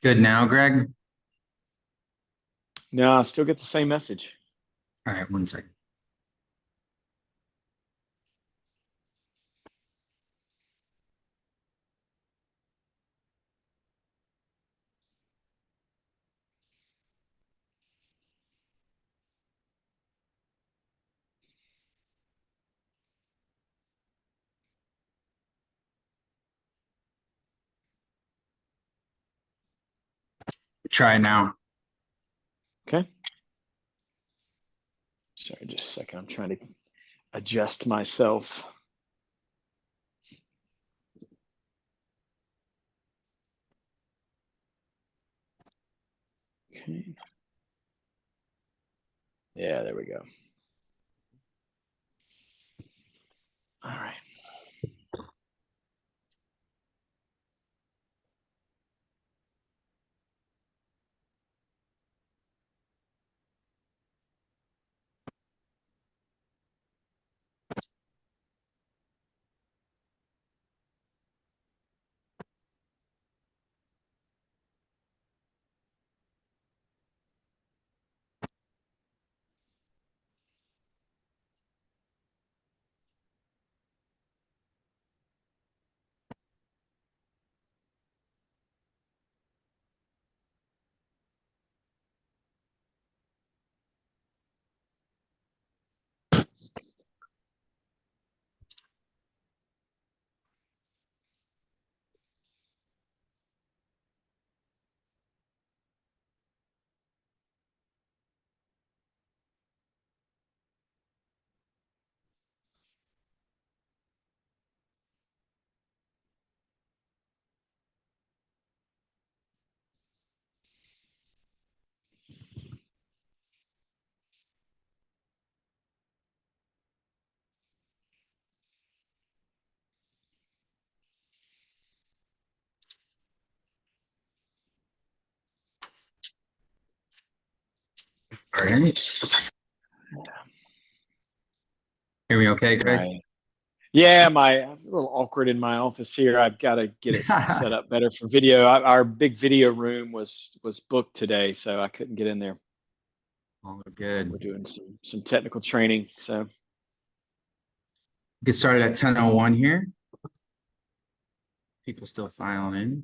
Good now, Greg. No, I still get the same message. All right, one second. Try now. Okay. Sorry, just a second. I'm trying to adjust myself. Okay. Yeah, there we go. All right. All right. Hear me okay, Greg? My I'm a little awkward in my office here. I've got to get it set up better for video. Our big video room was booked today, so I couldn't get in there. All We're good. doing some technical training. So Get started at 10:01 here. People still filing in.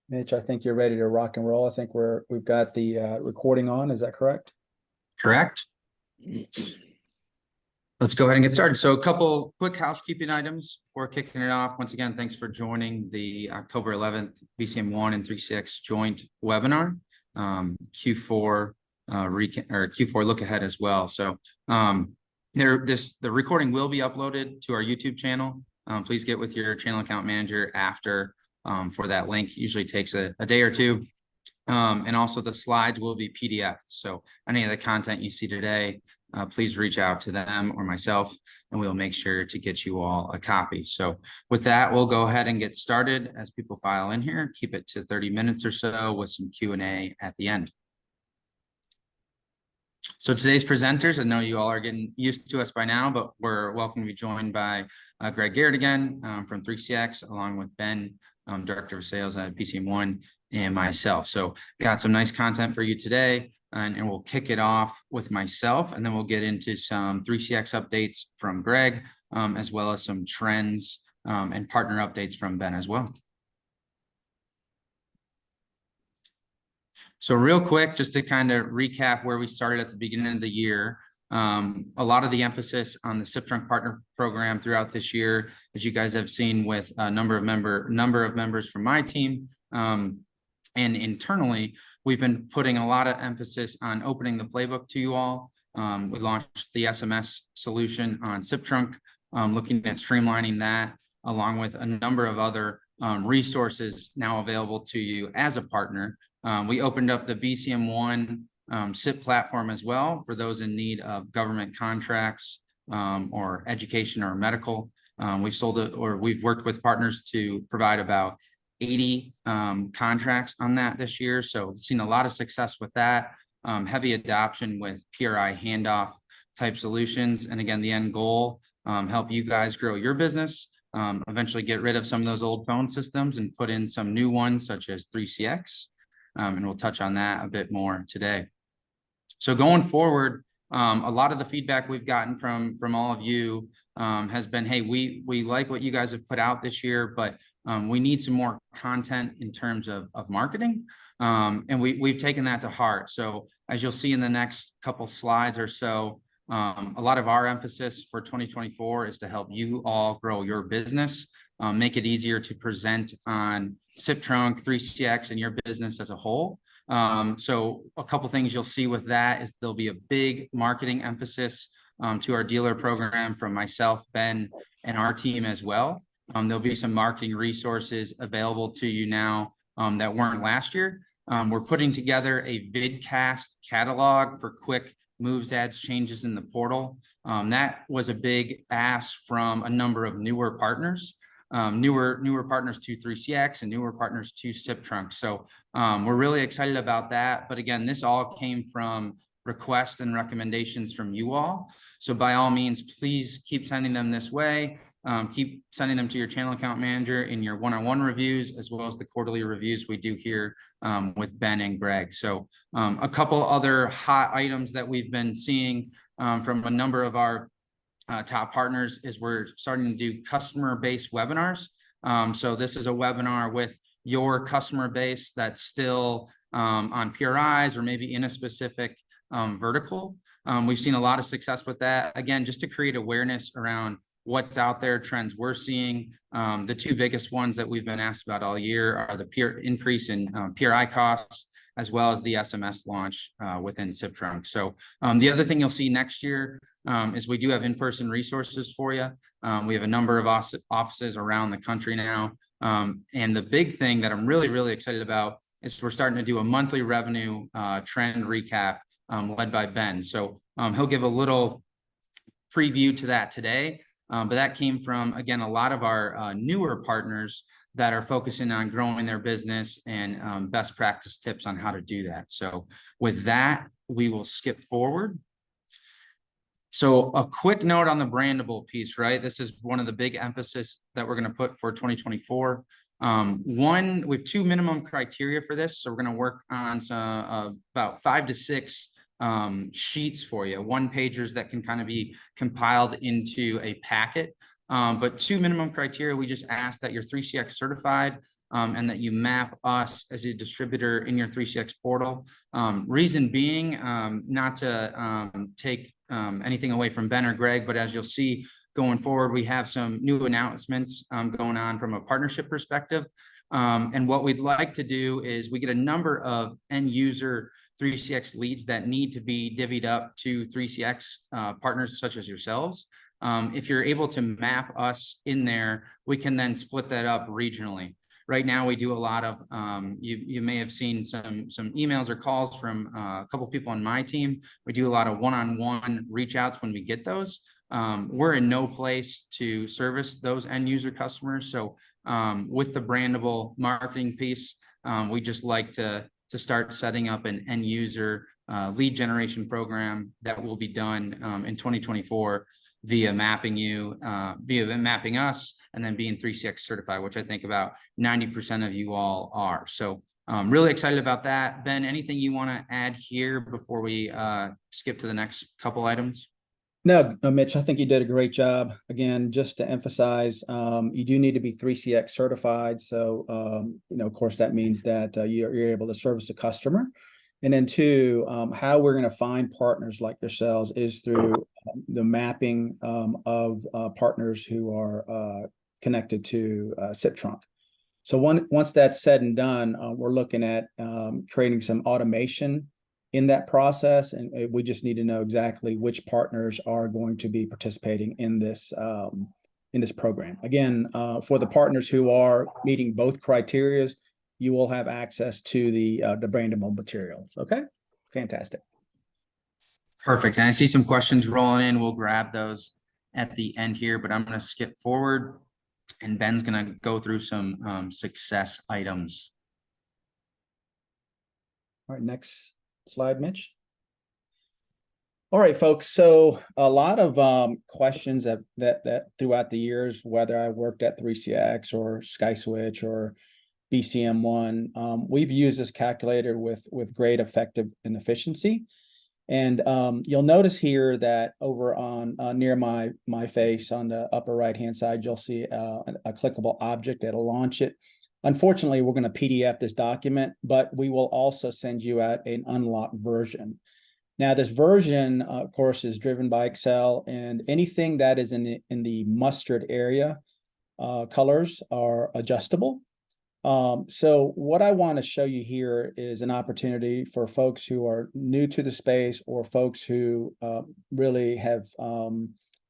Mitch, I think you're ready to rock and roll. I think we've got the recording on. Is that correct? Correct. Let's go ahead and get started. So a couple quick housekeeping items before kicking it off. Once again, thanks for joining the October 11th BCM1 and 3CX joint webinar, Q4 Q4 look ahead as well. So the recording will be uploaded to our YouTube channel. Please get with your channel account manager after for that link. Usually takes a day or two. And also the slides will be PDF. So any of the content you see today, please reach out to them or myself, and we'll make sure to get you all a copy. So with that, we'll go ahead and get started as people file in here. Keep it to 30 minutes or so with some Q&A at the end. So today's presenters, I know you all are getting used to us by now, but we're welcome to be joined by Greg Garrett again from 3CX, along with Ben, Director of Sales at BCM1, and myself. So got some nice content for you today, and we'll kick it off with myself, and then we'll get into some 3CX updates from Greg, as well as some trends and partner updates from Ben as well. So real quick, just to kind of recap where we started at the beginning of the year, a lot of the emphasis on the Siptrunk partner program throughout this year, as you guys have seen with a number of members from my team. And internally, we've been putting a lot of emphasis on opening the playbook to you all. We launched the SMS solution on Siptrunk, looking at streamlining that, along with a number of other resources now available to you as a partner. We opened up the BCM1 SIP platform as well for those in need of government contracts or education or medical. We've worked with partners to provide about 80 contracts on that this year. So we've seen a lot of success with that. heavy adoption with PRI handoff type solutions. And again, the end goal, help you guys grow your business, eventually get rid of some of those old phone systems and put in some new ones such as 3CX. And we'll touch on that a bit more today. So going forward, a lot of the feedback we've gotten from all of you has been, hey, we like what you guys have put out this year, but we need some more content in terms of marketing. And we've taken that to heart. So as you'll see in the next couple slides or so, a lot of our emphasis for 2024 is to help you all grow your business, make it easier to present on Siptrunk, 3CX, and your business as a whole. So a couple things you'll see with that is there'll be a big marketing emphasis to our dealer program from myself, Ben, and our team as well. There'll be some marketing resources available to you now that weren't last year. We're putting together a vidcast catalog for quick moves, ads, changes in the portal. That was a big ask from a number of newer partners. Newer partners to 3CX and newer partners to Siptrunk. So we're really excited about that. But again, this all came from requests and recommendations from you all. So by all means, please keep sending them this way. Keep sending them to your channel account manager in your one-on-one reviews, as well as the quarterly reviews we do here with Ben and Greg. So a couple other hot items that we've been seeing from a number of our top partners is we're starting to do customer-based webinars. So this is a webinar with your customer base that's still on PRIs or maybe in a specific vertical. We've seen a lot of success with that. Again, just to create awareness around what's out there, trends we're seeing. The two biggest ones that we've been asked about all year are the increase in PRI costs, as well as the SMS launch within Siptrunk. So the other thing you'll see next year is we do have in-person resources for you. We have a number of offices around the country now. And the big thing that I'm really, really excited about is we're starting to do a monthly revenue trend recap led by Ben. So he'll give a little preview to that today. But that came from, again, a lot of our newer partners that are focusing on growing their business and best practice tips on how to do that. So with that, we will skip forward. So a quick note on the brandable piece, right? This is one of the big emphasis that we're going to put for 2024. One, we have two minimum criteria for this. So we're going to work on some about 5 to 6 sheets for you, one pagers that can kind of be compiled into a packet. But 2 minimum criteria, we just ask that you're 3CX certified and that you map us as a distributor in your 3CX portal. Reason being, not to take anything away from Ben or Greg, but as you'll see going forward, we have some new announcements going on from a partnership perspective. And what we'd like to do is we get a number of end user 3CX leads that need to be divvied up to 3CX partners such as yourselves. If you're able to map us in there, we can then split that up regionally. Right now, we do a lot of, you may have seen some emails or calls from a couple of people on my team. We do a lot of one-on-one reach outs when we get those. We're in no place to service those end user customers. So with the brandable marketing piece, we just like to start setting up an end user lead generation program that will be done in 2024 via mapping us, and then being 3CX certified, which I think about 90% of you all are. So really excited about that. Ben, anything you want to add here before we skip to the next couple items? No, Mitch, I think you did a great job. Again, just to emphasize, you do need to be 3CX certified. So, of course, that means that you're able to service a customer. And then 2, how we're going to find partners like yourselves is through the mapping of partners who are connected to Siptrunk. So once that's said and done, we're looking at creating some automation in that process, and we just need to know exactly which partners are going to be participating in this program. Again, for the partners who are meeting both criteria, you will have access to the brandable materials. Okay, fantastic. Perfect. And I see some questions rolling in. We'll grab those at the end here, but I'm going to skip forward, and Ben's going to go through some success items. All right, next slide, Mitch. All right, folks. So a lot of questions that throughout the years, whether I worked at 3CX or SkySwitch or BCM1, we've used this calculator with great effective and efficiency. And you'll notice here that over on near my face on the upper right hand side, you'll see a clickable object that'll launch it. Unfortunately, we're going to PDF this document, but we will also send you out an unlocked version. Now, this version, of course, is driven by Excel, and anything that is in the mustard area colors are adjustable. So what I want to show you here is an opportunity for folks who are new to the space or folks who really have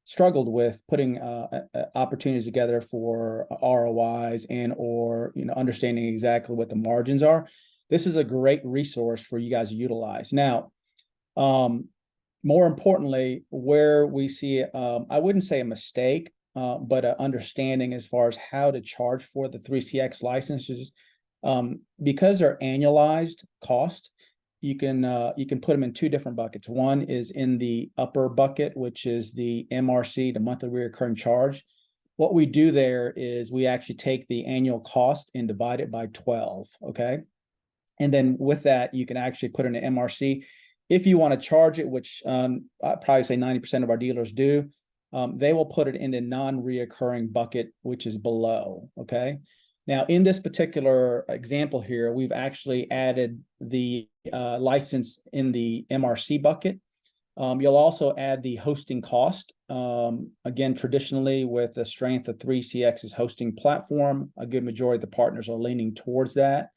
struggled with putting opportunities together for ROIs and or understanding exactly what the margins are. This is a great resource for you guys to utilize. Now, more importantly, where we see, I wouldn't say a mistake, but an understanding as far as how to charge for the 3CX licenses, because they're annualized cost, you can put them in two different buckets. One is in the upper bucket, which is the MRC, the monthly recurring charge. What we do there is we actually take the annual cost and divide it by 12, okay? And then with that, you can actually put in an MRC. If you want to charge it, which I'd probably say 90% of our dealers do, they will put it in the non-reoccurring bucket, which is below, okay? Now, in this particular example here, we've actually added the license in the MRC bucket. You'll also add the hosting cost. Again, traditionally, with the strength of 3CX's hosting platform, a good majority of the partners are leaning towards that.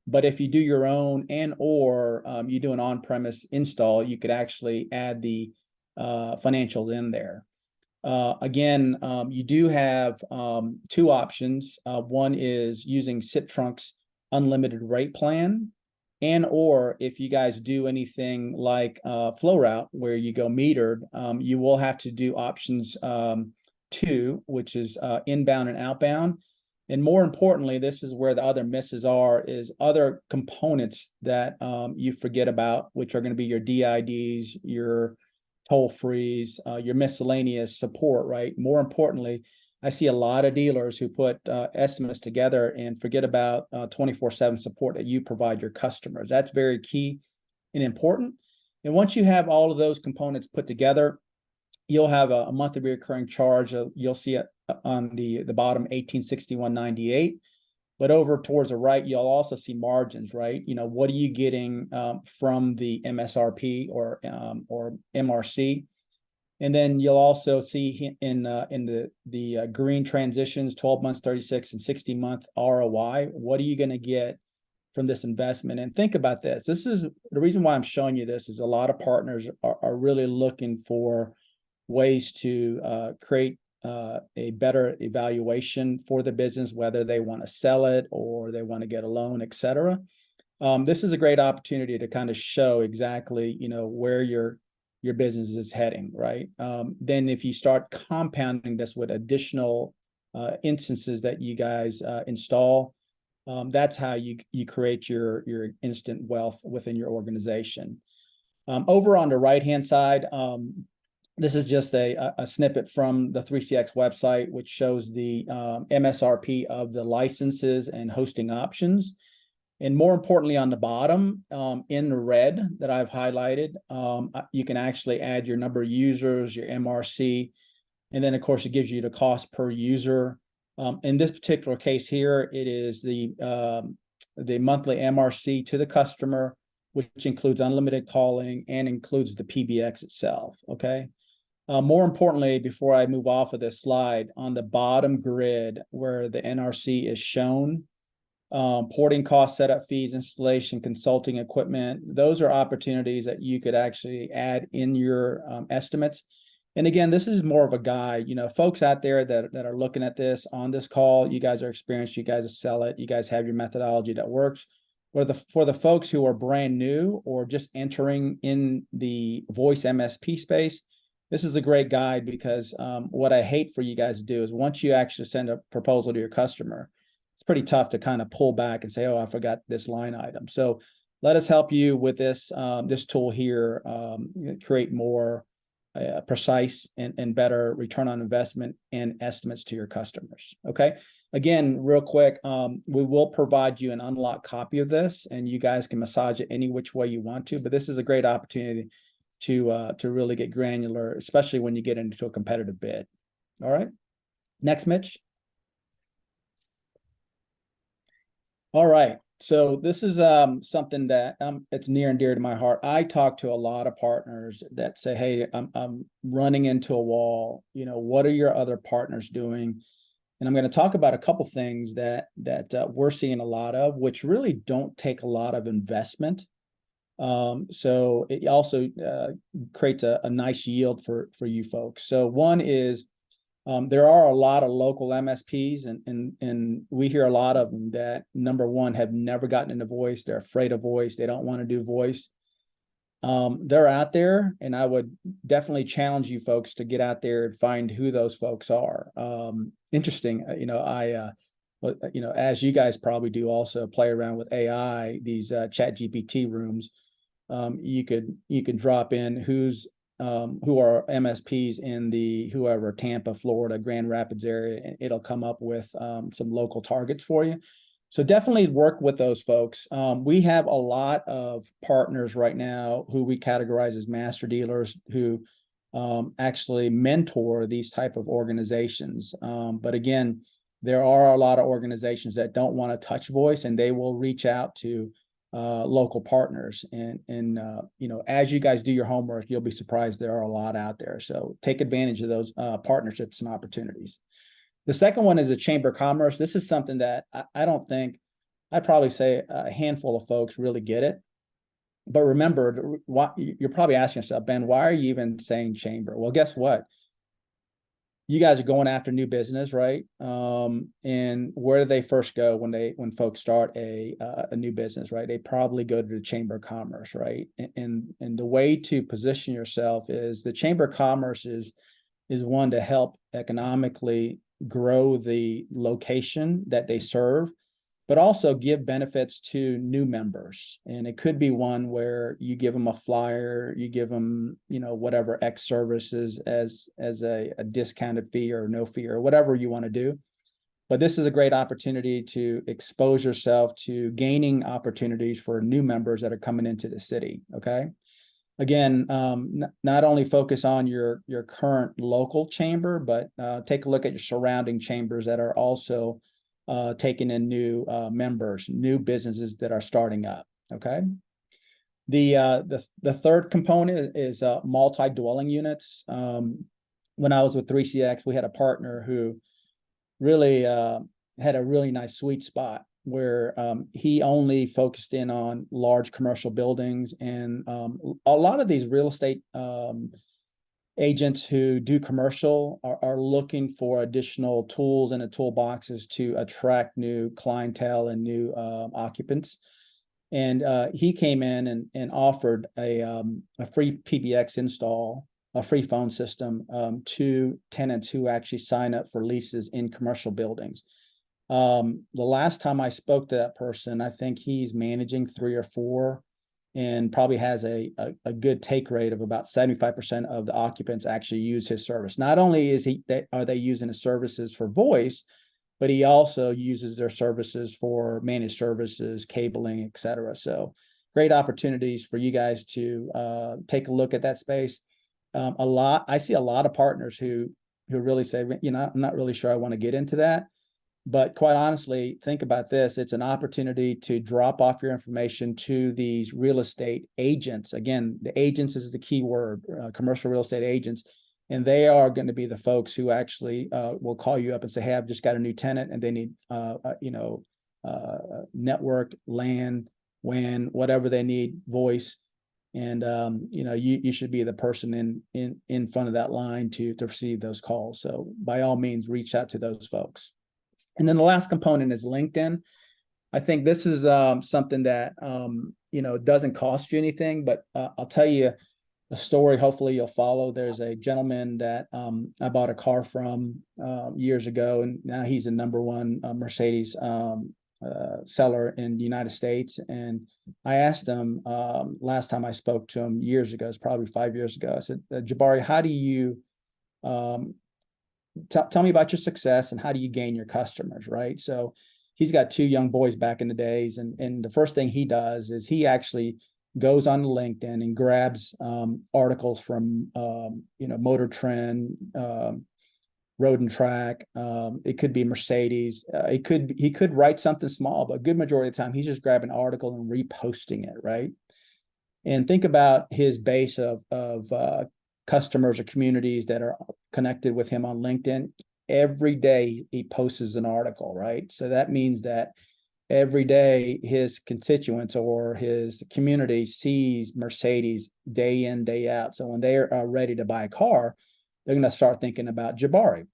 But if you do your own and or you do an on-premise install, you could actually add the financials in there. Again, you do have two options. One is using Siptrunk's unlimited rate plan, and or if you guys do anything like flow route where you go metered, you will have to do options 2, which is inbound and outbound. And more importantly, this is where the other misses are, is other components that you forget about, which are going to be your DIDs, your toll frees, your miscellaneous support, right? More importantly, I see a lot of dealers who put estimates together and forget about 24/7 support that you provide your customers. That's very key and important. And once you have all of those components put together, you'll have a monthly recurring charge. You'll see it on the bottom, $1861.98. But over towards the right, you'll also see margins, right? What are you getting from the MSRP or MRC? And then you'll also see in the green transitions, 12 months, 36 and 60-month ROI. What are you going to get from this investment? And think about this. This is the reason why I'm showing you this, is a lot of partners are really looking for ways to create a better evaluation for the business, whether they want to sell it or they want to get a loan, et cetera. This is a great opportunity to kind of show exactly, where your business is heading, right? Then if you start compounding this with additional instances that you guys install, that's how you create your instant wealth within your organization. Over on the right-hand side, this is just a snippet from the 3CX website, which shows the MSRP of the licenses and hosting options. And more importantly, on the bottom, in the red that I've highlighted, you can actually add your number of users, your MRC, and then, of course, it gives you the cost per user. In this particular case here, it is the monthly MRC to the customer, which includes unlimited calling and includes the PBX itself, okay? More importantly, before I move off of this slide, on the bottom grid where the NRC is shown, porting costs, setup fees, installation, consulting, equipment, those are opportunities that you could actually add in your estimates. And again, this is more of a guide. Folks out there that are looking at this on this call, you guys are experienced, you guys sell it, you guys have your methodology that works. For the folks who are brand new or just entering in the voice MSP space, this is a great guide, because what I hate for you guys to do is once you actually send a proposal to your customer, it's pretty tough to kind of pull back and say, oh, I forgot this line item. So let us help you with this this tool here, create more precise and better return on investment and estimates to your customers. Okay. Again, real quick, we will provide you an unlocked copy of this, and you guys can massage it any which way you want to. But this is a great opportunity to really get granular, especially when you get into a competitive bid. All right. Next, Mitch. All right. So this is something that it's near and dear to my heart. I talk to a lot of partners that say, "Hey, I'm running into a wall. You know, what are your other partners doing?" And I'm going to talk about a couple things that we're seeing a lot of, which really don't take a lot of investment. So it also creates a nice yield for you folks. So one is there are a lot of local MSPs, and we hear a lot of them that, number one, have never gotten into voice. They're afraid of voice. They don't want to do voice. They're out there, and I would definitely challenge you folks to get out there and find who those folks are. Interesting, as you guys probably do, also play around with AI, these chat GPT rooms. You could drop in who are MSPs in the whoever Tampa, Florida, Grand Rapids area, and it'll come up with some local targets for you. So definitely work with those folks. We have a lot of partners right now who we categorize as master dealers who actually mentor these type of organizations. But again, there are a lot of organizations that don't want to touch voice, and they will reach out to local partners. And as you guys do your homework, you'll be surprised there are a lot out there. So take advantage of those partnerships and opportunities. The second one is a chamber of commerce. This is something that I don't think, I'd probably say a handful of folks really get it. But remember, you're probably asking yourself, Ben, why are you even saying chamber? Well, guess what? You guys are going after new business, right? And where do they first go when folks start a new business, right? They probably go to the Chamber of Commerce, right? And the way to position yourself is the Chamber of Commerce is one to help economically grow the location that they serve, but also give benefits to new members. And it could be one where you give them a flyer, you give them, whatever X services as a discounted fee or no fee or whatever you want to do. But this is a great opportunity to expose yourself to gaining opportunities for new members that are coming into the city. Okay. Again, not only focus on your current local chamber, but take a look at your surrounding chambers that are also taking in new members, new businesses that are starting up. Okay. The third component is multi-dwelling units. When I was with 3CX, we had a partner who really had a really nice sweet spot where he only focused in on large commercial buildings, and a lot of these real estate agents who do commercial are looking for additional tools in the toolboxes to attract new clientele and new occupants. And he came in and offered a free PBX install, a free phone system to tenants who actually sign up for leases in commercial buildings. The last time I spoke to that person, I think he's managing 3 or 4 and probably has a good take rate of about 75% of the occupants actually use his service. Not only are they using his services for voice, but he also uses their services for managed services, cabling, et cetera. So great opportunities for you guys to take a look at that space. I see a lot of partners who really say, I'm not really sure I want to get into that. But quite honestly, think about this. It's an opportunity to drop off your information to these real estate agents. Again, the agents is the key word, commercial real estate agents. And they are going to be the folks who actually will call you up and say, hey, I've just got a new tenant and they need, network, LAN, WAN, whatever they need, voice. And, you should be the person in front of that line to receive those calls. So by all means, reach out to those folks. And then the last component is LinkedIn. I think this is something that, doesn't cost you anything, but I'll tell you a story. Hopefully you'll follow. There's a gentleman that I bought a car from years ago, and now he's a #1 Mercedes seller in the United States. And I asked him last time I spoke to him years ago, it's probably 5 years ago. I said, Jabari, how do you tell me about your success and how do you gain your customers, right? So he's got two young boys back in the days, and the first thing he does is he actually goes on LinkedIn and grabs articles from Motor Trend, Road and Track. It could be Mercedes. He could write something small, but a good majority of the time he's just grabbing an article and reposting it, right? And think about his base of customers or communities that are connected with him on LinkedIn. Every day he posts an article, right? So that means that every day his constituents or his community sees Mercedes day in, day out. So when they are ready to buy a car, they're going to start thinking about Jabari.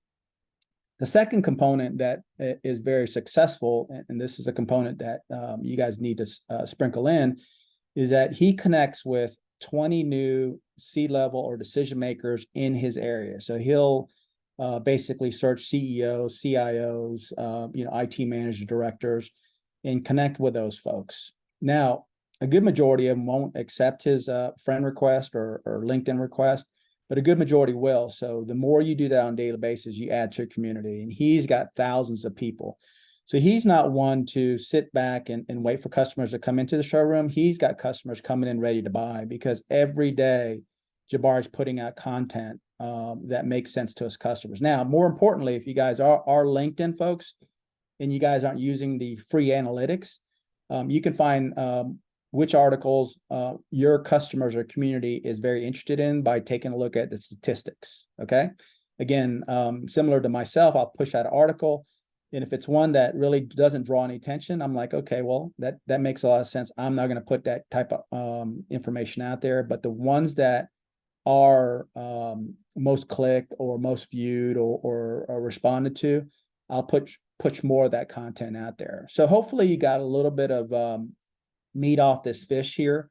The second component that is very successful, and this is a component that you guys need to sprinkle in, is that he connects with 20 new C-level or decision makers in his area. So he'll basically search CEOs, CIOs, IT manager, directors, and connect with those folks. Now, a good majority of them won't accept his friend request or LinkedIn request, but a good majority will. So the more you do that on a daily basis, you add to your community. And he's got thousands of people. So he's not one to sit back and wait for customers to come into the showroom. He's got customers coming in ready to buy, because every day Jabari's putting out content that makes sense to his customers. Now, more importantly, if you guys are LinkedIn folks and you guys aren't using the free analytics, you can find which articles your customers or community is very interested in by taking a look at the statistics. Okay. Again, similar to myself, I'll push out an article. And if it's one that really doesn't draw any attention, I'm like, okay, well, that makes a lot of sense. I'm not going to put that type of information out there. But the ones that are most clicked or most viewed or responded to, I'll push more of that content out there. So hopefully you got a little bit of meat off this fish here.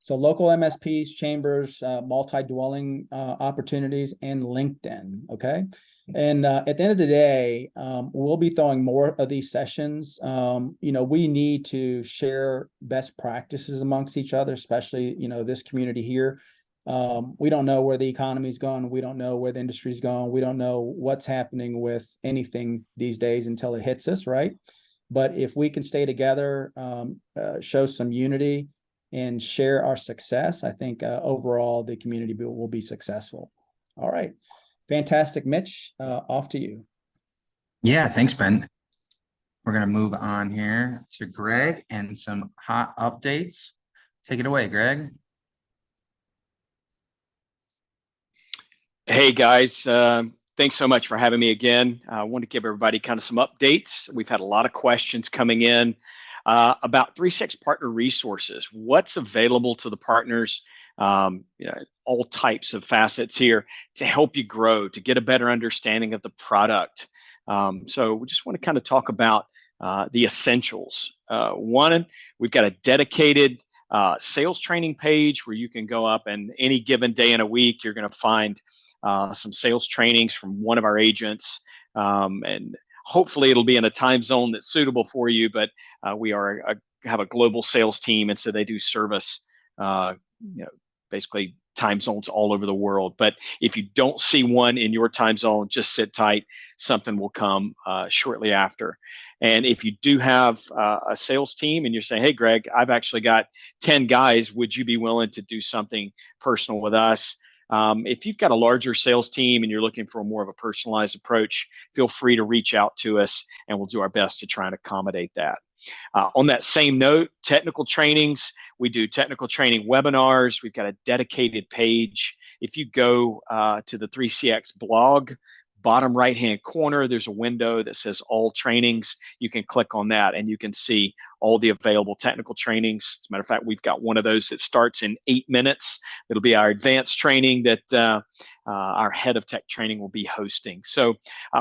So local MSPs, chambers, multi-dwelling opportunities, and LinkedIn, okay? And at the end of the day, we'll be throwing more of these sessions. We need to share best practices amongst each other, especially, this community here. We don't know where the economy's going. We don't know where the industry's going. We don't know what's happening with anything these days until it hits us, right? But if we can stay together, show some unity, and share our success, I think overall the community will be successful. All right. Fantastic, Mitch. Off to you. Yeah, thanks, Ben. We're going to move on here to Greg and some hot updates. Take it away, Greg. Hey, guys. Thanks so much for having me again. I want to give everybody kind of some updates. We've had a lot of questions coming in about 3CX partner resources. What's available to the partners? All types of facets here to help you grow, to get a better understanding of the product. So we just want to kind of talk about the essentials. One, we've got a dedicated sales training page where you can go up, and any given day in a week, you're going to find some sales trainings from one of our agents. And hopefully it'll be in a time zone that's suitable for you, but we have a global sales team, and so they do service basically time zones all over the world. But if you don't see one in your time zone, just sit tight. Something will come shortly after. And if you do have a sales team and you're saying, hey, Greg, I've actually got 10 guys, would you be willing to do something personal with us? If you've got a larger sales team and you're looking for more of a personalized approach, feel free to reach out to us and we'll do our best to try and accommodate that. On that same note, technical trainings, we do technical training webinars. We've got a dedicated page. If you go to the 3CX blog, bottom right-hand corner, there's a window that says all trainings. You can click on that and you can see all the available technical trainings. As a matter of fact, we've got one of those that starts in 8 minutes. It'll be our advanced training that our head of tech training will be hosting. So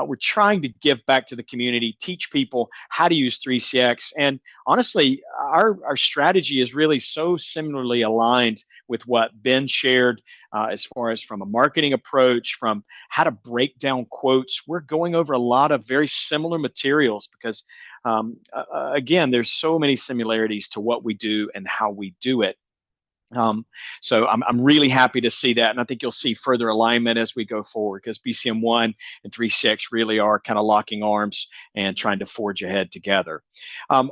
we're trying to give back to the community, teach people how to use 3CX. And honestly, our strategy is really so similarly aligned with what Ben shared as far as from a marketing approach, from how to break down quotes. We're going over a lot of very similar materials because Again, there's so many similarities to what we do and how we do it. So I'm really happy to see that, and I think you'll see further alignment as we go forward, because BCM1 and 3CX really are kind of locking arms and trying to forge ahead together.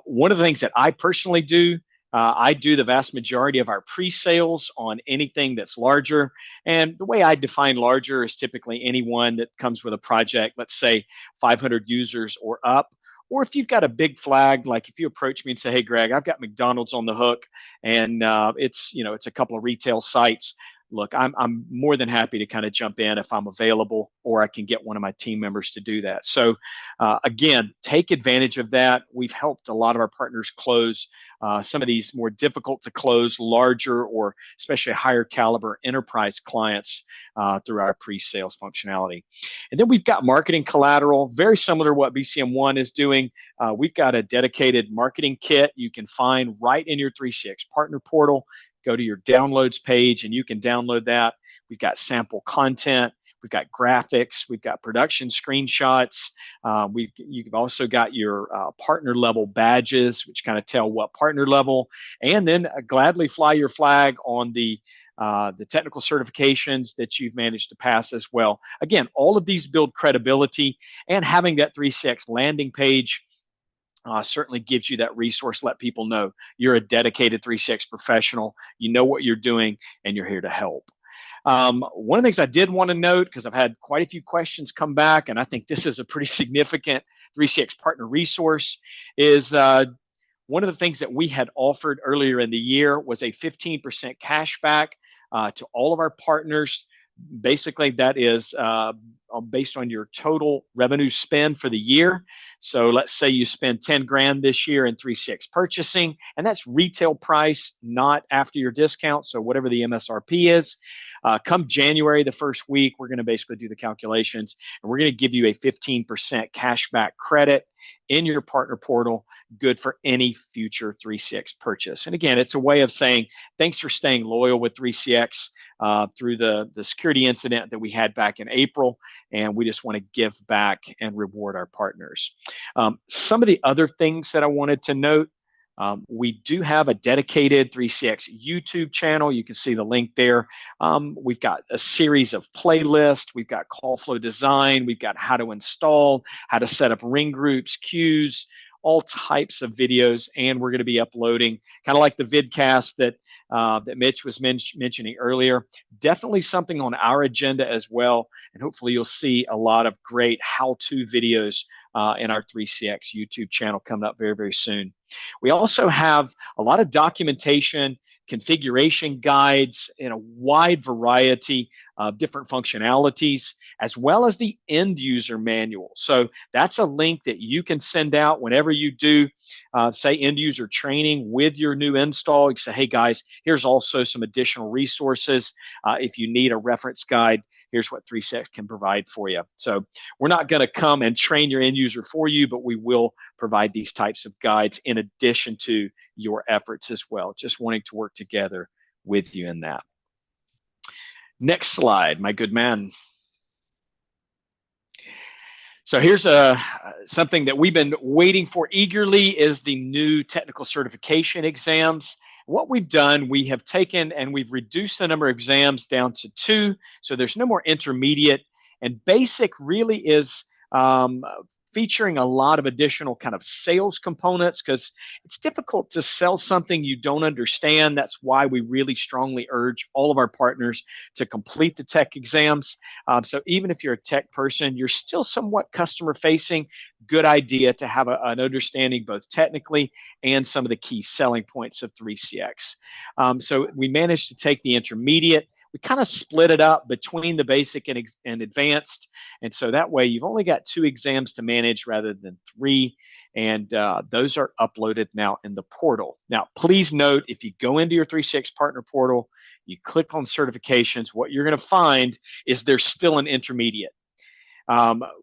One of the things that I personally do, I do the vast majority of our pre-sales on anything that's larger, and the way I define larger is typically anyone that comes with a project, let's say 500 users or up. Or if you've got a big flag, like if you approach me and say, "Hey, Greg, I've got McDonald's on the hook, and it's a couple of retail sites." Look, I'm more than happy to kind of jump in if I'm available, or I can get one of my team members to do that. So again, take advantage of that. We've helped a lot of our partners close some of these more difficult to close, larger or especially higher caliber enterprise clients through our pre-sales functionality. And then we've got marketing collateral, very similar to what BCM1 is doing. We've got a dedicated marketing kit you can find right in your 3CX partner portal. Go to your downloads page and you can download that. We've got sample content. We've got graphics. We've got production screenshots. You've also got your partner level badges, which kind of tell what partner level, and then gladly fly your flag on the technical certifications that you've managed to pass as well. Again, all of these build credibility, and having that 3CX landing page certainly gives you that resource. Let people know you're a dedicated 3CX professional, you know what you're doing, and you're here to help. One of the things I did want to note, because I've had quite a few questions come back, and I think this is a pretty significant 3CX partner resource, is one of the things that we had offered earlier in the year was a 15% cash back to all of our partners. Basically, that is based on your total revenue spend for the year. So let's say you spend 10 grand this year in 3CX purchasing, and that's retail price, not after your discount. So whatever the MSRP is. Come January, the first week, we're going to basically do the calculations, and we're going to give you a 15% cashback credit in your partner portal, good for any future 3CX purchase. And again, it's a way of saying thanks for staying loyal with 3CX through the security incident that we had back in April, and we just want to give back and reward our partners. Some of the other things that I wanted to note, we do have a dedicated 3CX YouTube channel. You can see the link there. We've got a series of playlists. We've got call flow design. We've got how to install, how to set up ring groups, queues, all types of videos. And we're going to be uploading, kind of like the vidcast that Mitch was mentioning earlier. Definitely something on our agenda as well. And hopefully you'll see a lot of great how-to videos in our 3CX YouTube channel coming up very, very soon. We also have a lot of documentation, configuration guides in a wide variety of different functionalities, as well as the end user manual. So that's a link that you can send out whenever you do, say, end user training with your new install. You can say, hey guys, here's also some additional resources. If you need a reference guide, here's what 3CX can provide for you. So we're not going to come and train your end user for you, but we will provide these types of guides in addition to your efforts as well. Just wanting to work together with you in that. Next slide, my good man. So here's something that we've been waiting for eagerly, is the new technical certification exams. What we've done, we have taken and we've reduced the number of exams down to 2. So there's no more intermediate, and basic really is featuring a lot of additional kind of sales components, because it's difficult to sell something you don't understand. That's why we really strongly urge all of our partners to complete the tech exams. So even if you're a tech person, you're still somewhat customer facing. Good idea to have an understanding both technically and some of the key selling points of 3CX. So we managed to take the intermediate. We kind of split it up between the basic and advanced. And so that way you've only got 2 exams to manage rather than 3. And those are uploaded now in the portal. Now, please note, if you go into your 3CX partner portal, you click on certifications, what you're going to find is there's still an intermediate.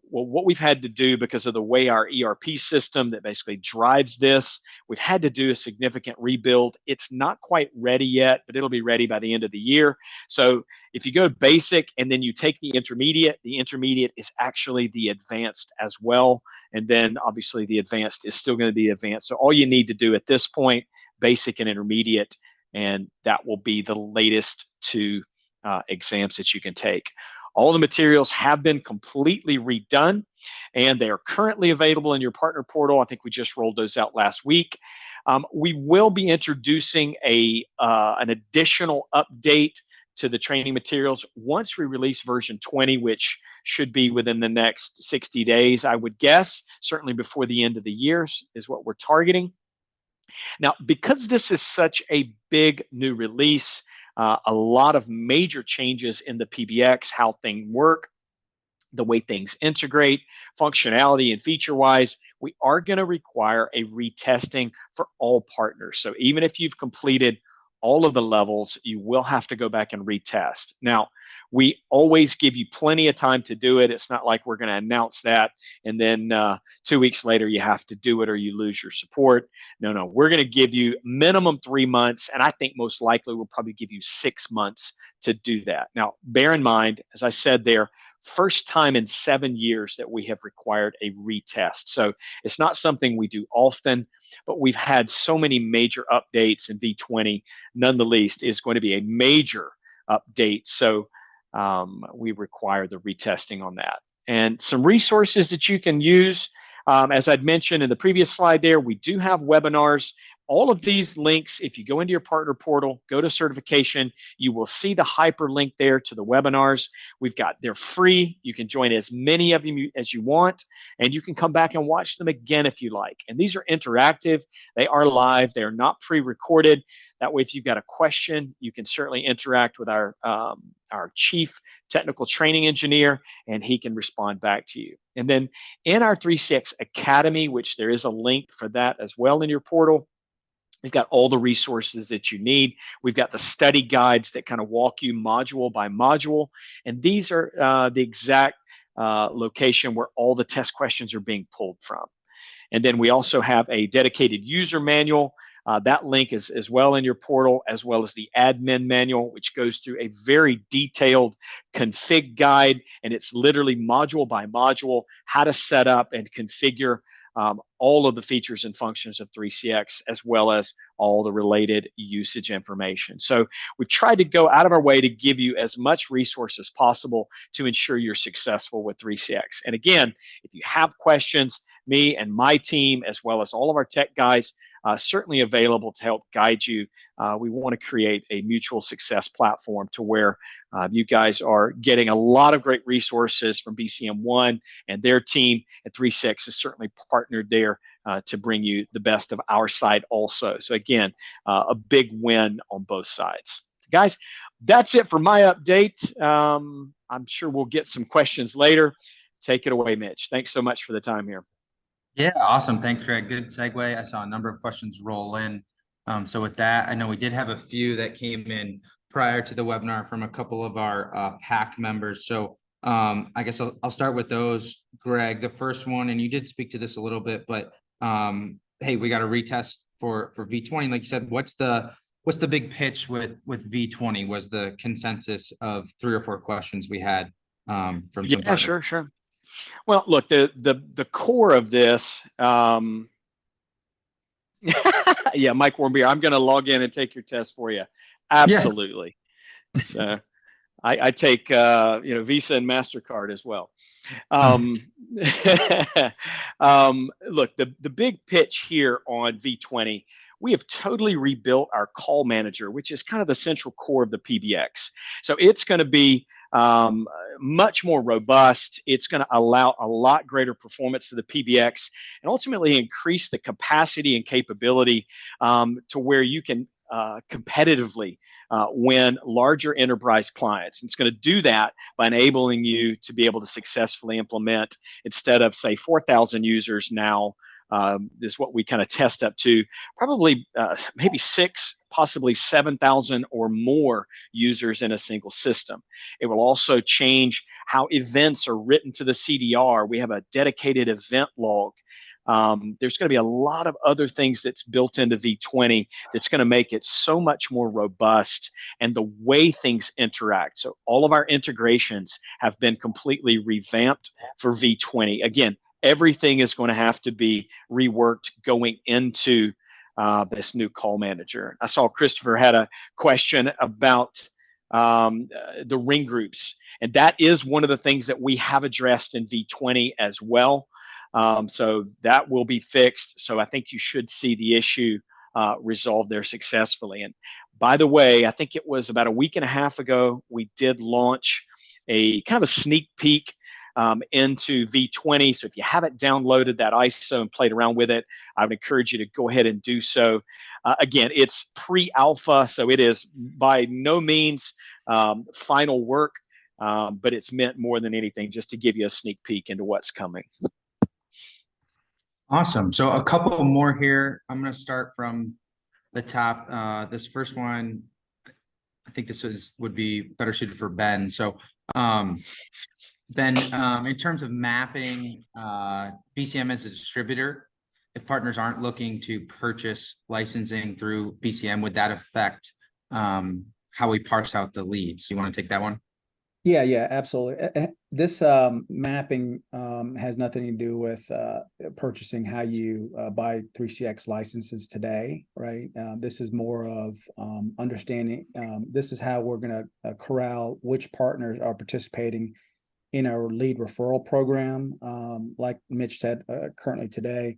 Well, what we've had to do because of the way our ERP system that basically drives this, we've had to do a significant rebuild. It's not quite ready yet, but it'll be ready by the end of the year. So if you go basic and then you take the intermediate is actually the advanced as well. And then obviously the advanced is still going to be advanced. So all you need to do at this point, basic and intermediate, and that will be the latest two exams that you can take. All the materials have been completely redone, and they are currently available in your partner portal. I think we just rolled those out last week. We will be introducing an additional update to the training materials once we release version 20, which should be within the next 60 days, I would guess. Certainly before the end of the year is what we're targeting. Now, because this is such a big new release, a lot of major changes in the PBX, how things work, the way things integrate, functionality and feature-wise, we are going to require a retesting for all partners. So even if you've completed all of the levels, you will have to go back and retest. Now, we always give you plenty of time to do it. It's not like we're going to announce that and then 2 weeks later you have to do it or you lose your support. No, we're going to give you minimum 3 months, and I think most likely we'll probably give you 6 months to do that. Now, bear in mind, as I said there, first time in 7 years that we have required a retest. So it's not something we do often, but we've had so many major updates in V20, none the least is going to be a major update. So we require the retesting on that. And some resources that you can use, as I'd mentioned in the previous slide there, we do have webinars. All of these links, if you go into your partner portal, go to certification, you will see the hyperlink there to the webinars. They're free. You can join as many of them as you want, and you can come back and watch them again if you like. And these are interactive. They are live. They are not pre-recorded. That way, if you've got a question, you can certainly interact with our chief technical training engineer, and he can respond back to you. And then in our 3CX Academy, which there is a link for that as well in your portal, we've got all the resources that you need. We've got the study guides that kind of walk you module by module. And these are the exact location where all the test questions are being pulled from. And then we also have a dedicated user manual. That link is as well in your portal, as well as the admin manual, which goes through a very detailed config guide. And it's literally module by module, how to set up and configure all of the features and functions of 3CX, as well as all the related usage information. So we've tried to go out of our way to give you as much resource as possible to ensure you're successful with 3CX. And again, if you have questions, me and my team, as well as all of our tech guys, certainly available to help guide you. We want to create a mutual success platform to where you guys are getting a lot of great resources from BCM1 and their team, and 3CX is certainly partnered there to bring you the best of our side also. So again, a big win on both sides. So guys, that's it for my update. I'm sure we'll get some questions later. Take it away, Mitch. Thanks so much for the time here. Yeah, awesome. Thanks, Greg. Good segue. I saw a number of questions roll in. So with that, I know we did have a few that came in prior to the webinar from a couple of our PAC members. So I guess I'll start with those, Greg. The first one, and you did speak to this a little bit, but hey, we got a retest for V20. Like you said, what's the big pitch with V20? Was the consensus of 3 or 4 questions we had from some partners? Sure. Well, look, the core of this, yeah, Mike Warmbier, I'm going to log in and take your test for you. Absolutely. Yeah. So I take Visa and MasterCard as well. Look, the big pitch here on V20, we have totally rebuilt our call manager, which is kind of the central core of the PBX. So it's going to be much more robust. It's going to allow a lot greater performance to the PBX and ultimately increase the capacity and capability to where you can competitively win larger enterprise clients. It's going to do that by enabling you to be able to successfully implement, instead of say 4,000 users now, This is what we kind of test up to, probably maybe 6, possibly 7,000 or more users in a single system. It will also change how events are written to the CDR. We have a dedicated event log. There's going to be a lot of other things that's built into V20 that's going to make it so much more robust, and the way things interact. So all of our integrations have been completely revamped for V20. Again, everything is going to have to be reworked going into this new call manager. I saw Christopher had a question about the ring groups, and that is one of the things that we have addressed in V20 as well. So that will be fixed. So I think you should see the issue resolved there successfully. And by the way, I think it was about a week and a half ago, we did launch a kind of a sneak peek into V20. So if you haven't downloaded that ISO and played around with it, I would encourage you to go ahead and do so. Again, it's pre-alpha, so it is by no means final work, but it's meant more than anything just to give you a sneak peek into what's coming. Awesome. So a couple more here. I'm going to start from the top. This first one, I think would be better suited for Ben. So Ben, in terms of mapping BCM as a distributor, if partners aren't looking to purchase licensing through BCM, would that affect how we parse out the leads? You want to take that one? Yeah, absolutely. This mapping has nothing to do with purchasing how you buy 3CX licenses today, right? This is more of understanding. This is how we're going to corral which partners are participating in our lead referral program. Like Mitch said, currently today,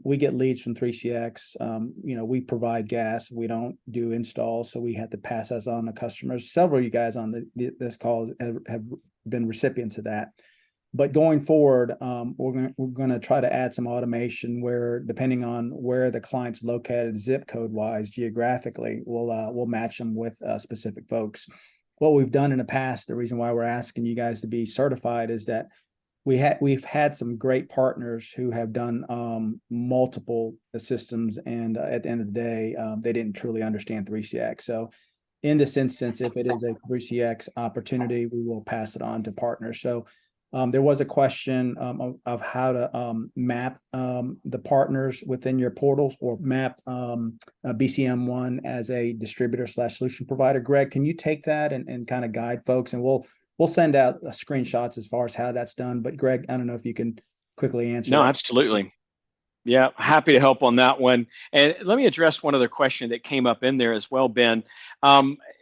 we get leads from 3CX. We provide gas. We don't do installs, so we have to pass us on to customers. Several of you guys on this call have been recipients of that. But going forward, we're going to try to add some automation where, depending on where the client's located, zip code wise, geographically, we'll match them with specific folks. What we've done in the past, the reason why we're asking you guys to be certified, is that we've had some great partners who have done multiple systems, and at the end of the day, they didn't truly understand 3CX. So in this instance, if it is a 3CX opportunity, we will pass it on to partners. So there was a question of how to map the partners within your portals, or map BCM1 as a distributor/solution provider. Greg, can you take that and kind of guide folks? And we'll send out screenshots as far as how that's done. But Greg, I don't know if you can quickly answer. No, that. Absolutely. Yeah, happy to help on that one. And let me address one other question that came up in there as well, Ben.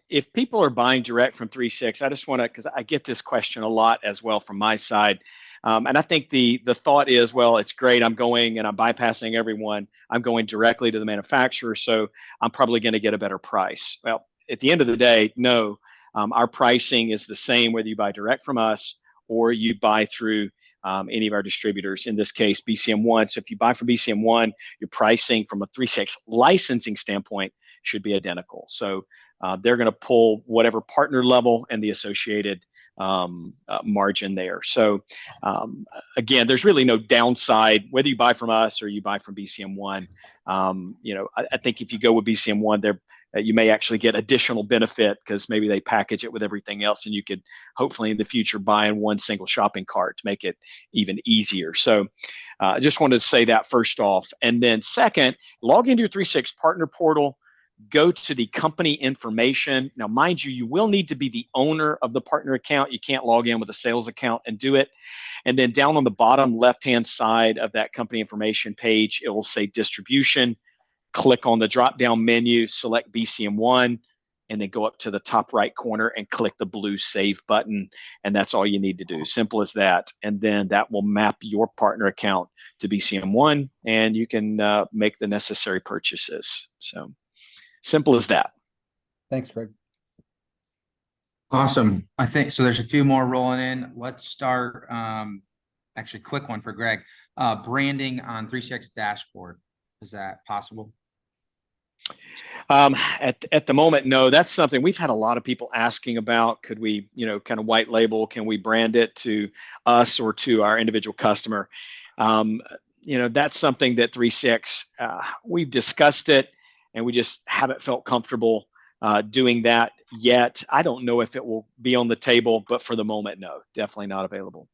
If people are buying direct from 3CX, I just want to, because I get this question a lot as well from my side. And I think the thought is, well, it's great. I'm going and I'm bypassing everyone. I'm going directly to the manufacturer, so I'm probably going to get a better price. Well, at the end of the day, no. Our pricing is the same whether you buy direct from us or you buy through any of our distributors, in this case, BCM1. So if you buy from BCM1, your pricing from a 3CX licensing standpoint should be identical. So they're going to pull whatever partner level and the associated margin there. So again, there's really no downside whether you buy from us or you buy from BCM1. I think if you go with BCM1, you may actually get additional benefit because maybe they package it with everything else, and you could hopefully in the future buy in one single shopping cart to make it even easier. So I just wanted to say that first off. And then second, log into your 3CX partner portal, go to the company information. Now, mind you, you will need to be the owner of the partner account. You can't log in with a sales account and do it. And then down on the bottom left-hand side of that company information page, it will say distribution. Click on the drop-down menu, select BCM1, and then go up to the top right corner and click the blue save button. And that's all you need to do. Simple as that. And then that will map your partner account to BCM1, and you can make the necessary purchases. So simple as that. Thanks, Greg. Awesome. I think so. There's a few more rolling in. Let's start. Actually, quick one for Greg. Branding on 3CX dashboard. Is that possible? At the moment, no. That's something we've had a lot of people asking about. Could we, kind of white label? Can we brand it to us or to our individual customer? that's something that 3CX, we've discussed it, and we just haven't felt comfortable doing that yet. I don't know if it will be on the table, but for the moment, no, definitely not available.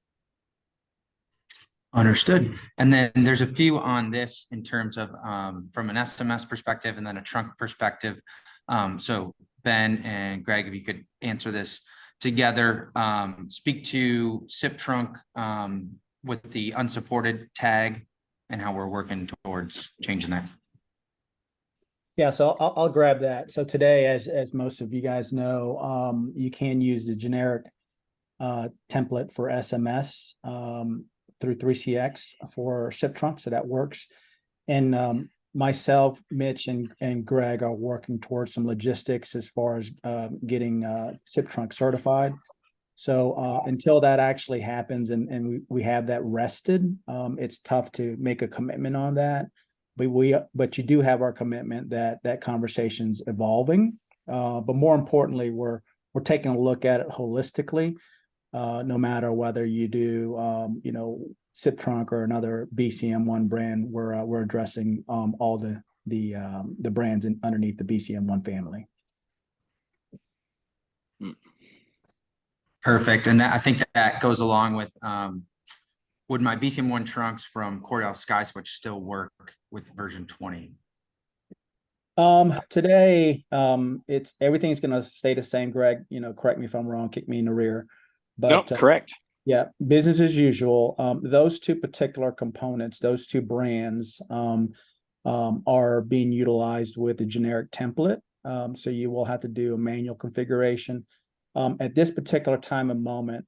Understood. And then there's a few on this in terms of from an SMS perspective and then a trunk perspective. So Ben and Greg, if you could answer this together, speak to Siptrunk with the unsupported tag and how we're working towards changing that. Yeah, so I'll grab that. So today, as most of you guys know, you can use the generic template for SMS through 3CX for Siptrunk, so that works. And myself, Mitch, and Greg are working towards some logistics as far as getting Siptrunk certified. So until that actually happens and we have that rested, it's tough to make a commitment on that. But you do have our commitment that conversation's evolving. But more importantly, we're taking a look at it holistically. No matter whether you do, Siptrunk or another BCM1 brand, we're addressing all the brands underneath the BCM1 family. Perfect. And I think that goes along with, would my BCM1 trunks from Cordell SkySwitch still work with version 20? Today, it's everything's going to stay the same, Greg. Correct me if I'm wrong, kick me in the rear. But nope, correct. Yeah, business as usual. Those two particular components, those two brands, are being utilized with the generic template. So you will have to do a manual configuration. At this particular time and moment,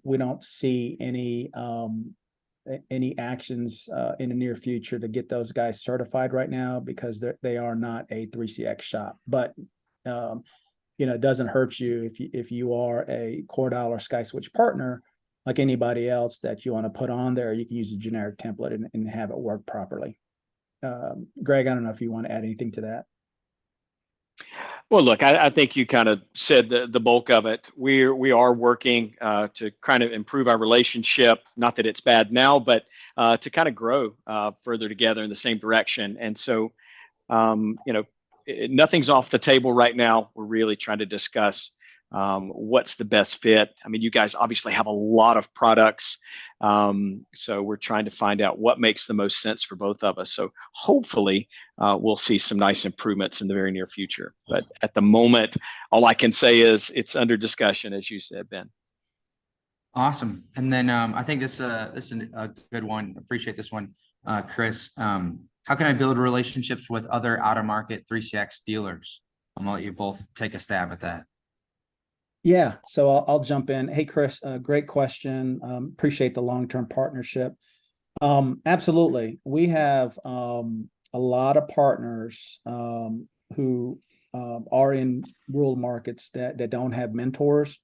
we don't see any actions in the near future to get those guys certified right now, because they are not a 3CX shop. But it doesn't hurt you if you are a Cordell or SkySwitch partner, like anybody else that you want to put on there. You can use a generic template and have it work properly. Greg, I don't know if you want to add anything to that. Well, look, I think you kind of said the bulk of it. We are working to kind of improve our relationship. Not that it's bad now, but to kind of grow further together in the same direction. And so, nothing's off the table right now. We're really trying to discuss what's the best fit. I mean, you guys obviously have a lot of products. So we're trying to find out what makes the most sense for both of us. So hopefully we'll see some nice improvements in the very near future. But at the moment, all I can say is it's under discussion, as you said, Ben. Awesome. And then I think this is a good one. Appreciate this one, Chris. How can I build relationships with other out-of-market 3CX dealers? I'm gonna let you both take a stab at that. Yeah, so I'll jump in. Hey, Chris, great question. Appreciate the long-term partnership. Absolutely. We have a lot of partners who are in rural markets that don't have mentors.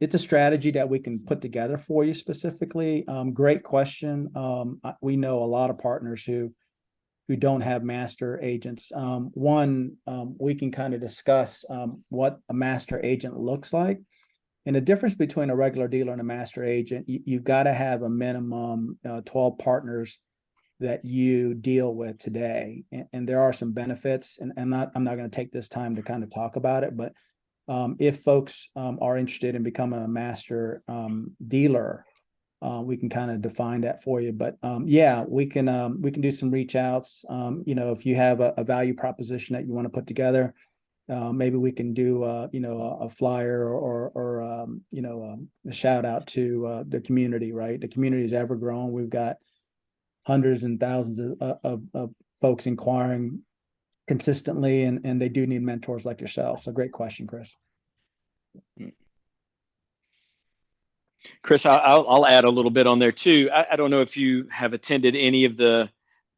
It's a strategy that we can put together for you specifically. Great question. We know a lot of partners who don't have master agents. We can kind of discuss what a master agent looks like. And the difference between a regular dealer and a master agent, you've got to have a minimum 12 partners that you deal with today. And there are some benefits, and I'm not going to take this time to kind of talk about it, but if folks are interested in becoming a master dealer, we can kind of define that for you. But yeah, we can do some reach outs. If you have a value proposition that you want to put together, maybe we can do a flyer or a shout out to the community. Right, the community is ever growing. We've got hundreds and thousands of folks inquiring consistently, and they do need mentors like yourself. So great question, Chris. Chris, I'll add a little bit on there too. I don't know if you have attended any of the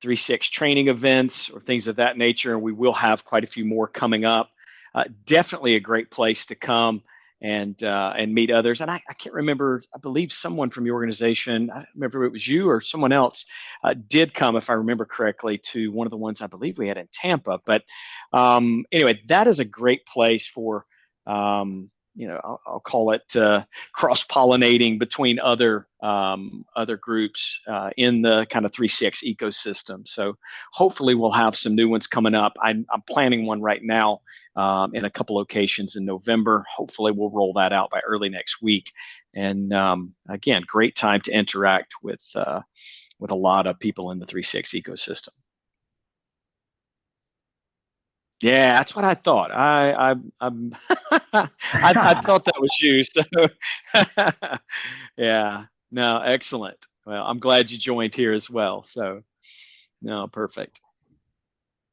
3CX training events or things of that nature, and we will have quite a few more coming up. Definitely a great place to come and meet others. And I can't remember, I believe someone from your organization, I don't remember if it was you or someone else, did come, if I remember correctly, to one of the ones I believe we had in Tampa. But anyway, that is a great place for I'll call it cross-pollinating between other groups in the kind of 3CX ecosystem. So hopefully we'll have some new ones coming up. I'm planning one right now in a couple locations in November. Hopefully we'll roll that out by early next week. And again, great time to interact with a lot of people in the 3CX ecosystem. Yeah, that's what I thought. I thought that was you. So yeah, no, excellent. Well, I'm glad you joined here as well. So no, perfect.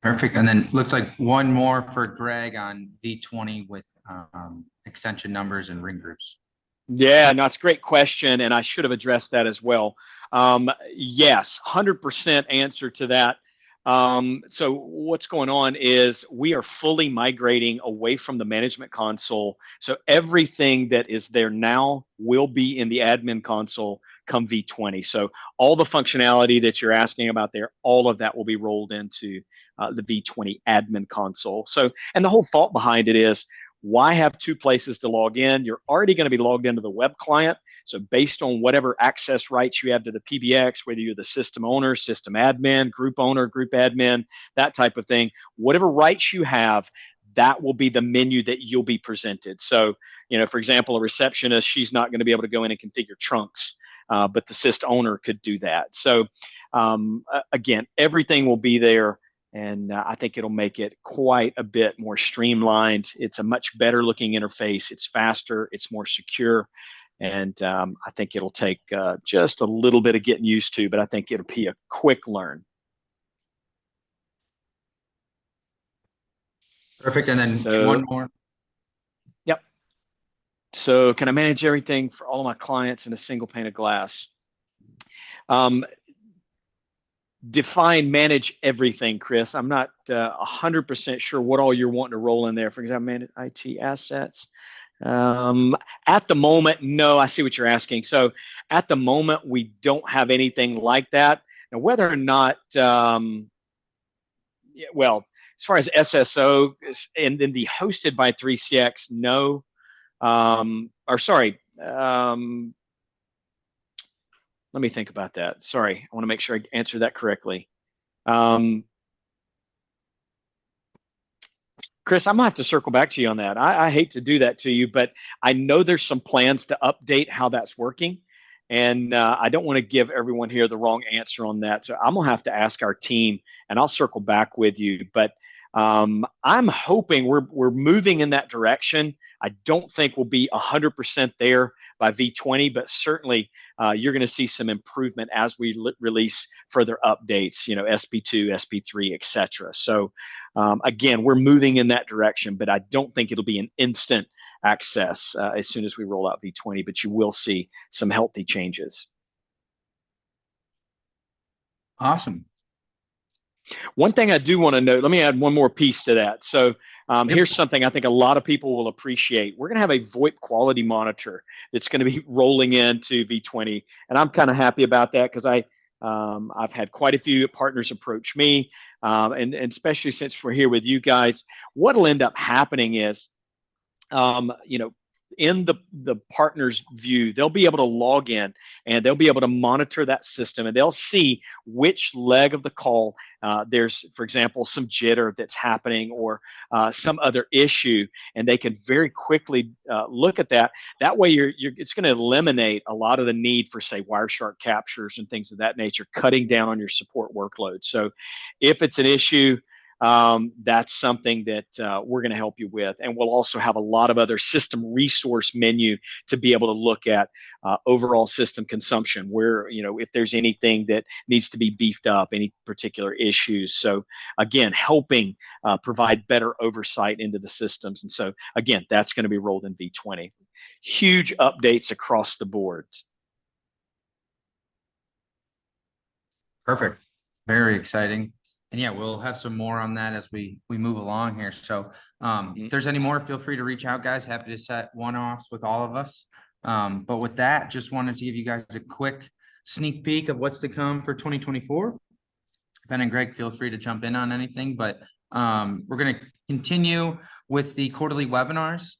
Perfect. And then looks like one more for Greg on V20 with extension numbers and ring groups. Yeah, no, it's a great question, and I should have addressed that as well. Yes, 100% answer to that. So what's going on is we are fully migrating away from the management console. So everything that is there now will be in the admin console come V20. So all the functionality that you're asking about there, all of that will be rolled into the V20 admin console. So, and the whole thought behind it is, why have two places to log in? You're already going to be logged into the web client. So based on whatever access rights you have to the PBX, whether you're the system owner, system admin, group owner, group admin, that type of thing, whatever rights you have, that will be the menu that you'll be presented. So, for example, a receptionist, she's not going to be able to go in and configure trunks, but the system owner could do that. So again, everything will be there. And I think it'll make it quite a bit more streamlined. It's a much better looking interface. It's faster. It's more secure. And I think it'll take just a little bit of getting used to, but I think it'll be a quick learn. Perfect. And then one more. Yep. So can I manage everything for all of my clients in a single pane of glass? Define manage everything, Chris. I'm not 100% sure what all you're wanting to roll in there. For example, manage IT assets. At the moment, no, I see what you're asking. So at the moment, we don't have anything like that. Now, whether or not, well, as far as SSO and then the hosted by 3CX, no. Let me think about that. Sorry, I want to make sure I answer that correctly. Chris, I'm gonna have to circle back to you on that. I hate to do that to you, but I know there's some plans to update how that's working. And I don't want to give everyone here the wrong answer on that. So I'm gonna have to ask our team and I'll circle back with you. But I'm hoping we're moving in that direction. I don't think we'll be 100% there by V20, but certainly you're going to see some improvement as we release further updates, SP2, SP3, etc. So again, we're moving in that direction, but I don't think it'll be an instant access as soon as we roll out V20, but you will see some healthy changes. Awesome. One thing I do want to note, let me add one more piece to that. So here's something I think a lot of people will appreciate. We're going to have a VoIP quality monitor that's going to be rolling into V20. And I'm kind of happy about that because I've had quite a few partners approach me. And especially since we're here with you guys, what'll end up happening is, in the partner's view, they'll be able to log in and they'll be able to monitor that system and they'll see which leg of the call there's, for example, some jitter that's happening or some other issue, and they can very quickly look at that. That way, it's going to eliminate a lot of the need for, say, Wireshark captures and things of that nature, cutting down on your support workload. So if it's an issue, that's something that we're going to help you with. And we'll also have a lot of other system resource menu to be able to look at overall system consumption, where, if there's anything that needs to be beefed up, any particular issues. So again, helping provide better oversight into the systems. And so again, that's going to be rolled in V20. Huge updates across the board. Perfect. Very exciting. And yeah, we'll have some more on that as we move along here. So if there's any more, feel free to reach out, guys. Happy to set one-offs with all of us. But with that, just wanted to give you guys a quick sneak peek of what's to come for 2024. Ben and Greg, feel free to jump in on anything, but we're going to continue with the quarterly webinars,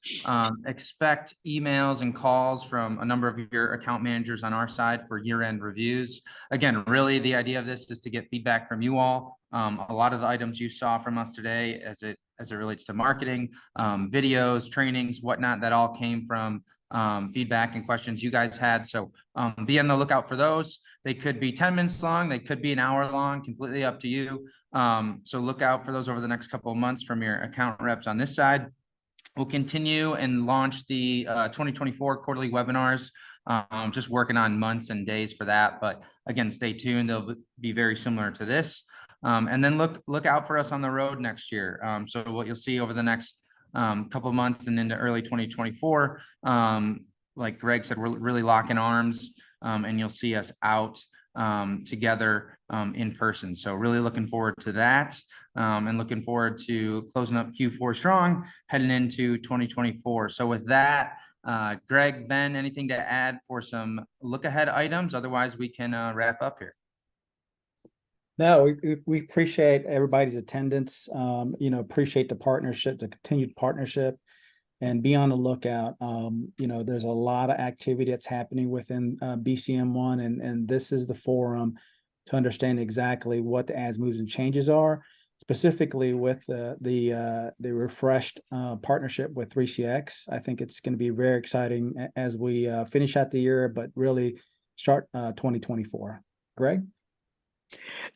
expect emails and calls from a number of your account managers on our side for year-end reviews. Again, really the idea of this is to get feedback from you all. A lot of the items you saw from us today as it relates to marketing, videos, trainings, whatnot, that all came from feedback and questions you guys had. So be on the lookout for those. They could be 10 minutes long, they could be an hour long, completely up to you. So look out for those over the next couple of months from your account reps on this side. We'll continue and launch the 2024 quarterly webinars. Just working on months and days for that, but again, stay tuned. They'll be very similar to this. And then look out for us on the road next year. So what you'll see over the next couple of months and into early 2024, like Greg said, we're really locking arms, and you'll see us out together in person. So really looking forward to that, and looking forward to closing up Q4 strong, heading into 2024. So with that, Greg, Ben, anything to add for some look ahead items? Otherwise, we can wrap up here. No, we appreciate everybody's attendance. Appreciate the partnership, the continued partnership, and be on the lookout. There's a lot of activity that's happening within BCM1, and this is the forum to understand exactly what the ads, moves, and changes are, specifically with the refreshed partnership with 3CX. I think it's going to be very exciting as we finish out the year, but really start 2024. Greg?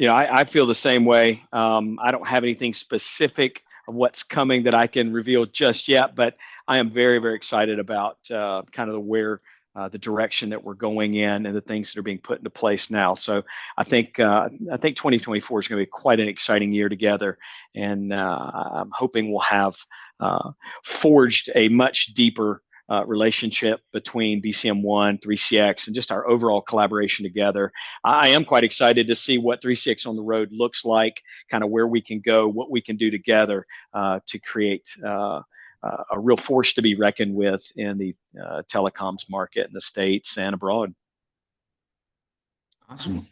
I feel the same way. I don't have anything specific of what's coming that I can reveal just yet, but I am very, very excited about kind of the direction that we're going in and the things that are being put into place now. So I think 2024 is going to be quite an exciting year together, and I'm hoping we'll have forged a much deeper relationship between BCM1, 3CX, and just our overall collaboration together. I am quite excited to see what 3CX on the road looks like, kind of where we can go, what we can do together to create a real force to be reckoned with in the telecoms market in the States and abroad. Awesome.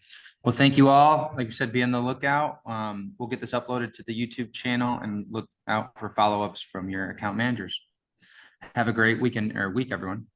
Well, thank you all. Like you said, be on the lookout. We'll get this uploaded to the YouTube channel, and look out for follow-ups from your account managers. Have a great weekend or week, everyone.